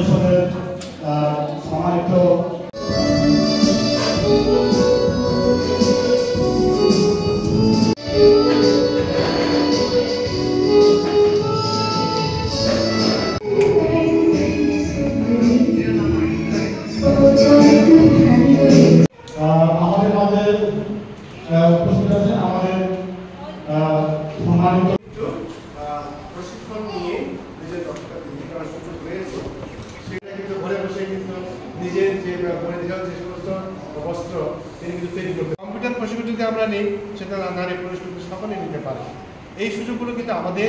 পরিষদের সম্মানিত আমাদের মাঝে উপস্থিত আছেন আমাদের সম্মানিত প্রশিক্ষণ নিয়ে নিজের দক্ষতা বৃদ্ধি করার সুযোগ রয়েছে সেটা কিন্তু ঘরে বসে কিন্তু নিজের যে ঘরে দেওয়ার যে সমস্ত বস্ত্র তিনি কিন্তু তৈরি করতে কম্পিউটার প্রশিক্ষণ যদি আমরা নিই সেটা নারী পুরুষ কিন্তু সকলেই নিতে পারে। এই সুযোগগুলো কিন্তু আমাদের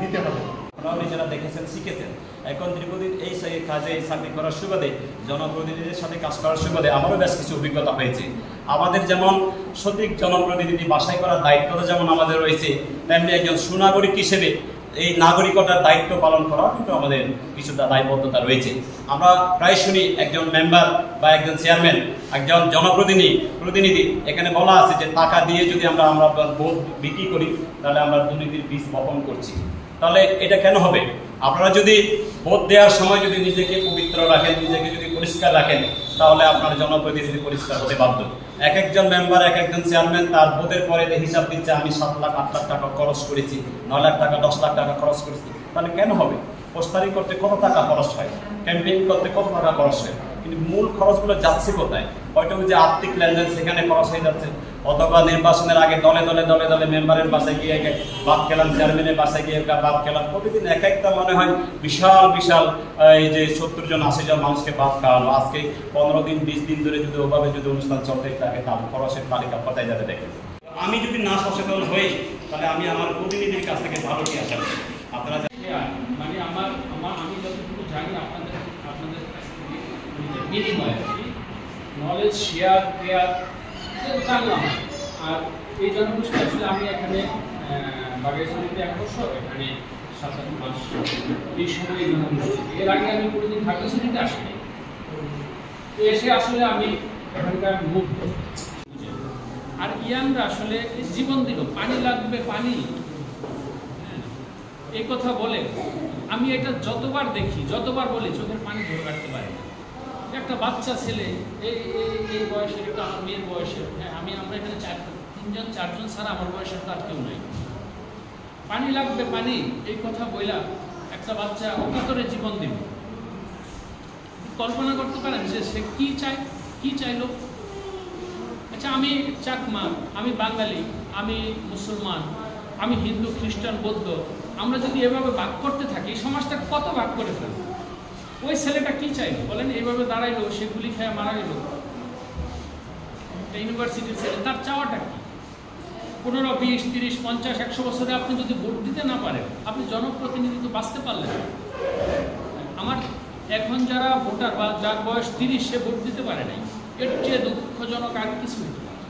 নিতে হবে। আপনারাও নিজেরা দেখেছেন শিখেছেন। এখন দীর্ঘদিন এই কাজে চাকরি করার সুবাদে জনপ্রতিনিধিদের সাথে কাজ করার সুবাদে আমারও বেশ কিছু অভিজ্ঞতা হয়েছে। আমাদের যেমন সঠিক জনপ্রতিনিধি বাছাই করার দায়িত্বটা যেমন আমাদের রয়েছে, তেমনি একজন সুনাগরিক হিসেবে এই নাগরিকতার দায়িত্ব পালন করাও কিন্তু আমাদের কিছু দায়বদ্ধতা রয়েছে। আমরা প্রায় শুনি একজন মেম্বার বা একজন চেয়ারম্যান, একজন জনপ্রতিনিধি এখানে বলা আছে যে টাকা দিয়ে যদি আমরা ভোট বিক্রি করি তাহলে আমরা দুর্নীতির বীজ বপন করছি। তাহলে এটা কেন হবে? আপনারা যদি ভোট দেওয়ার সময় যদি নিজেকে পবিত্র রাখেন, নিজেকে যদি পরিষ্কার রাখেন, তাহলে আপনার জনপ্রতিনিধি পরিষ্কার হতে বাধ্য। এক একজন মেম্বার, এক একজন চেয়ারম্যান তার ভোটের পরে হিসাব দিচ্ছে আমি 7 লাখ 8 লাখ টাকা খরচ করেছি, 9 লাখ টাকা 10 লাখ টাকা খরচ করেছি। তাহলে কেন হবে? পোস্টারিং করতে কত টাকা খরচ হয়, ক্যাম্পেইন করতে কত টাকা খরচ হয়, কিন্তু মূল খরচগুলো যাচ্ছে কোথায়? হয়তো যে আর্থিক লেনদেন সেখানে খরচ হয়ে যাচ্ছে, অথবা নির্বাচনের আগে দলে দলে দলে দলে মেম্বারের বাসায় গিয়ে ভাত খেলাম, চেয়ারম্যানের বাসায় গিয়ে ভাত খেলাম। প্রতিদিন এক একটা মনে হয় বিশাল বিশাল এই যে 70 জন 80 জন মানুষকে ভাত খাওয়ানো। আজকে 15 দিন 20 দিন ধরে যদি ওভাবে যদি অনুষ্ঠান চলতে থাকে তাহলে খরচের তালিকা কোথায় যাতে দেখেন। আমি যদি না সচেতন হই তাহলে আমি আমার প্রতিনিধির কাছ থেকে ভালো কি আশা করি? আপনারা মানে আমি যতটুকু জানি আপনাদের কাছ থেকে বিনিময় নলেজ শেয়ার জানলাম। আর এই জনগোষ্ঠী আসলে আমি এখানে বাগেশ্বরীতে 1 বছর, এখানে 7-8 মাস এই সময় এই জনগোষ্ঠী। এর আগে আমি কোনোদিন বাগেশ্বরীতে আসিনি। এসে আসলে আমি এখানকার মুগ্ধ। আর ইয়াংরা আসলে জীবন দিল, পানি লাগবে পানি, এই কথা বলে আমি এটা যতবার দেখি, যতবার বলি চোখের পানি ধরে রাখতে পারি না। একটা বাচ্চা ছেলে এই বয়সের, একটা আমার মেয়ের বয়সের, হ্যাঁ আমরা এখানে 3জন 4জন ছাড়া আমার বয়সের তার কেউ নাই। পানি লাগবে পানি এই কথা বইলা একটা বাচ্চা অকাতরে জীবন দিল। কল্পনা করতে পারেন যে সে কি চাইলো? আচ্ছা, আমি চাকমা, আমি বাঙালি, আমি মুসলমান, আমি হিন্দু, খ্রিস্টান, বৌদ্ধ, আমরা যদি এভাবে ভাগ করতে থাকি সমাজটা কত ভাগ করে ফেলব। ওই ছেলেটা কি চাইলো বলেন? এইভাবে দাঁড়াইলো, সে গুলি খেয়ে মারা গেল, ইউনিভার্সিটির ছেলে, তার চাওয়াটা কি? 15, 20, 30, 50, 100 বছরে আপনি যদি ভোট দিতে না পারেন, আপনি জনপ্রতিনিধি তো বাঁচতে পারলেন না। আমার এখন যারা ভোটার বা যার বয়স 30 সে ভোট দিতে পারে নাই, এর চেয়ে দুঃখজনক আর কিছু হইতে পারে।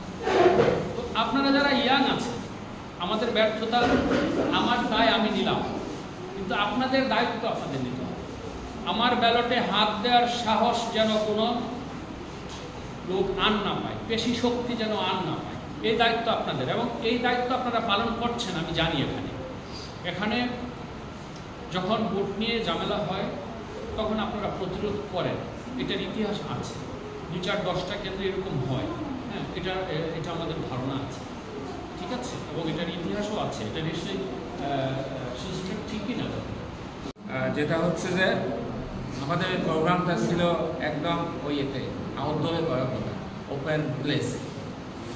তো আপনারা যারা ইয়াং আছেন, আমাদের ব্যর্থতা আমার দায় আমি নিলাম, কিন্তু আপনাদের দায়িত্ব আপনাদের নিতে হবে। আমার ব্যালটে হাত দেওয়ার সাহস যেন কোনো লোক আর না পায়, পেশি শক্তি যেন আর না পায়, এই দায়িত্ব আপনাদের। এবং এই দায়িত্ব আপনারা পালন করছেন আমি জানি। এখানে যখন ভোট নিয়ে ঝামেলা হয় তখন আপনারা প্রতিরোধ করেন, এটার ইতিহাস আছে। 2-4-10টা কেন্দ্রে এরকম হয়, হ্যাঁ, এটা আমাদের ধারণা আছে, ঠিক আছে, এবং এটার ইতিহাসও আছে। এটা নিশ্চয়ই সিস্টেম ঠিকই না। যেটা হচ্ছে যে আমাদের এই প্রোগ্রামটা ছিল একদম ওইতে আউটডোরে করার কথা, ওপেন প্লেসে,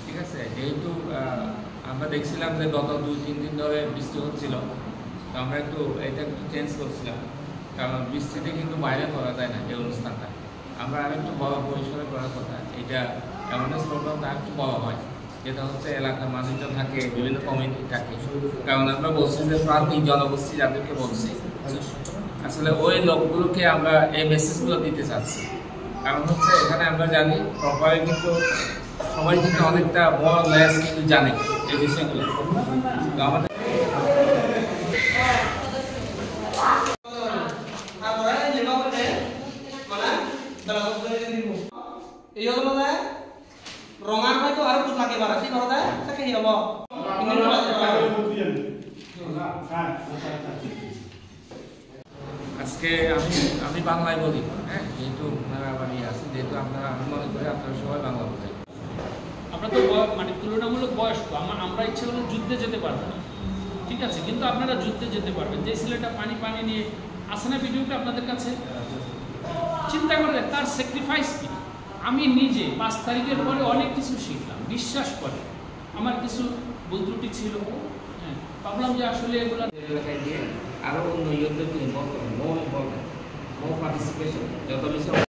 ঠিক আছে। যেহেতু আমরা দেখছিলাম যে গত 2-3 দিন ধরে বৃষ্টি হচ্ছিল, তো আমরা এটা একটু চেঞ্জ করছিলাম, কারণ বৃষ্টিতে কিন্তু বাইরে করা যায় না এই অনুষ্ঠানটা। আমরা আরেকটু বড় পরিসরে করার কথা। এটা অ্যাওয়ারনেস প্রোগ্রামটা একটু বড় হয়, যেটা হচ্ছে এলাকার মানুষজন থাকে, বিভিন্ন কমিটি থাকে। কারণ আমরা বলছি যে প্রান্তিক জনগোষ্ঠী যাদেরকে বলছি, আসলে ওই লোকগুলোকে আমরা এই মেসেজগুলো দিতে চাচ্ছি। কারণ হচ্ছে এখানে আমরা জানি প্রপারে কিন্তু সবাই কিন্তু অনেকটা বড় ম্যাচ কিন্তু জানে এই বিষয়গুলো। তো আমাদের রঙার হয়তো আরো খুব লাগে বাড়া ঠিক কথা তাকে কি হবো আজকে আমি বাংলায় বলি, হ্যাঁ, যেহেতু আপনারা আবার ইয়ে আছে, যেহেতু আপনারা আমি মনে করি আপনারা সবাই বাংলা বোঝেন। আমরা তো মানে তুলনামূলক বয়স্ক, আমরা ইচ্ছে করলে যুদ্ধে যেতে পারবো না, ঠিক আছে, কিন্তু আপনারা যুদ্ধে যেতে পারবেন। যে ছেলেটা পানি নিয়ে আসে না ভিডিওটা আপনাদের কাছে, চিন্তা করে তার স্যাক্রিফাইস কি। আমি নিজে 5 তারিখের পরে অনেক কিছু শিখলাম, বিশ্বাস করে। আমার কিছু ভুল ত্রুটি ছিল, হ্যাঁ, ভাবলাম যে আসলে এগুলো এলাকায় দিয়ে আরও অন্য ইউনিটকে ইনভলভ করেন, নো পার্টিসিপেশন, যত বেশি